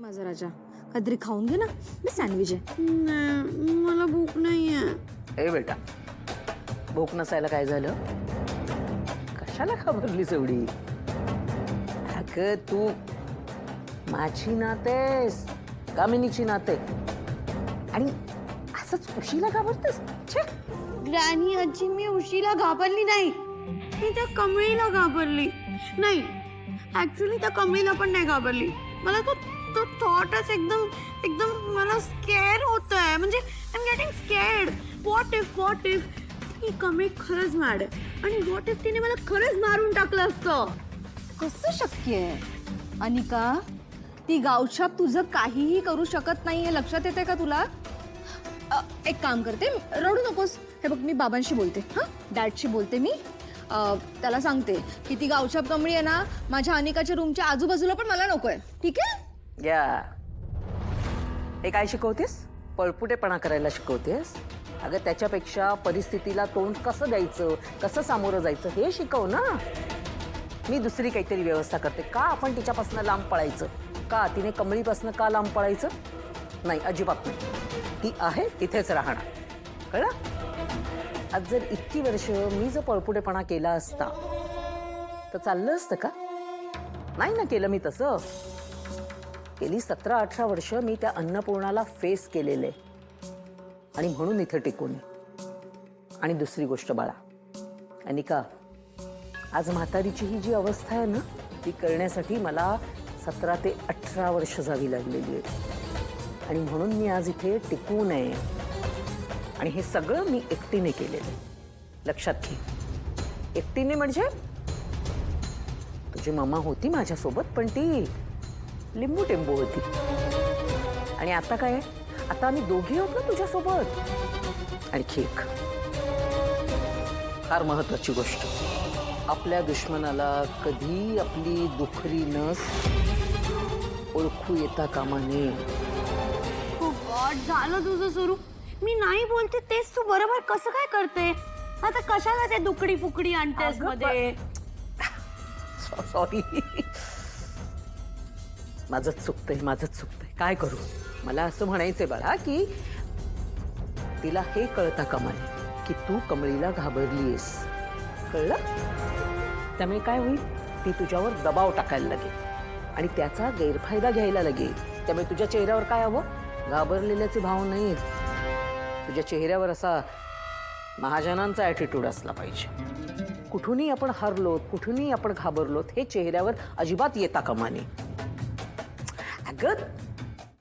माझा राजा काहीतरी खाऊन घे ना. मी सँडविच आहे. नाही, मला भूक नाहीये. ए बेटा, भूक नसायला काय झालं? कशाला घाबरलीस एवढी? अगं तू माझी नातेस, कामिनीची नाते, आणि असंच उशीला घाबरतेस? छे. ग्रॅनी आजी, मी उशीला घाबरली नाही, मी त्या कमळीला घाबरली. नाही, ऍक्च्युली त्या कमळीला पण नाही घाबरली. मला तो तो थॉटच एकदम एकदम मला स्केअर होतोय. म्हणजे I am getting scared. What if he Kamli खरंच मॅड आहे आणि व्हॉट इफ तिने मला खरंच मारून टाकलं असतं? कसं शक्य आहे अनिका? ती गावछाप तुझं काहीही करू शकत नाहीये, लक्षात येते का तुला? एक काम करते, रडू नकोस. हे बघ, मी बाबांशी बोलते. हां, डॅडशी बोलते मी. त्याला सांगते की ती गावछाप कमळी आहे ना, माझ्या अनिकाच्या रूमच्या आजूबाजूला पण मला नकोय. ठीक आहे? या हे काय शिकवतेस? पळपुटेपणा करायला शिकवतेस? अगं त्याच्यापेक्षा परिस्थितीला तोंड कसं द्यायचं, कसं सामोरं जायचं हे शिकव ना. मी दुसरी काहीतरी व्यवस्था करते. का आपण तिच्यापासून लांब पळायचं? का तिने कमळीपासून का लांब पळायचं? नाही, अजिबात नाही. ती आहे तिथेच राहणार. कळलं? आज जर इतकी वर्ष मी जर पळपुटेपणा केला असता तर चाललं असतं का? नाही ना केलं मी तसं. गेली 17-18 वर्ष मी त्या अन्नपूर्णाला फेस केलेले आणि म्हणून इथे टिकून. आणि दुसरी गोष्ट बाळा, अनिका, आज म्हातारीची ही जी अवस्था आहे ना, ती करण्यासाठी मला 17 ते 18 वर्ष जावी लागलेली आहे. आणि म्हणून मी आज इथे टिकून आहे. आणि हे सगळं मी एकटीने केलेलं. लक्षात घे, एकटीने म्हणजे तुझी मम्मा होती माझ्यासोबत, पण ती लिंबू टेंबू होती. आणि आता काय? आता आम्ही दोघी आहोत ना तुझ्यासोबत. आणखी एक फार महत्वाची गोष्ट, आपल्या दुश्मनाला कधी आपली दुखरी नस ओळखू येता कामा नये. हो गॉड, झालं तुझं सुरू. मी नाही बोलते तेच तू बरोबर कसं काय करते? आता कशाला ते दुकडी फुकडी आणतेस अगं, मध्ये? सॉरी, माझंच चुकतंय. काय करू? मला असं म्हणायचंय बाळा की तिला हे कळता कामा नये की तू कमळीला घाबरलीयस. कळलं? त्यामुळे काय होईल? ती तुझ्यावर दबाव टाकायला लागेल आणि त्याचा गैरफायदा घ्यायला लागेल. त्यामुळे तुझ्या चेहऱ्यावर काय हवं? घाबरलेल्याचे भाव नाही. तुझ्या चेहऱ्यावर असा महाजनांचा ॲटिट्यूड असला पाहिजे. कुठूनही आपण हरलोत, कुठूनही आपण घाबरलोत, हे चेहऱ्यावर अजिबात येता कामा नये. अगं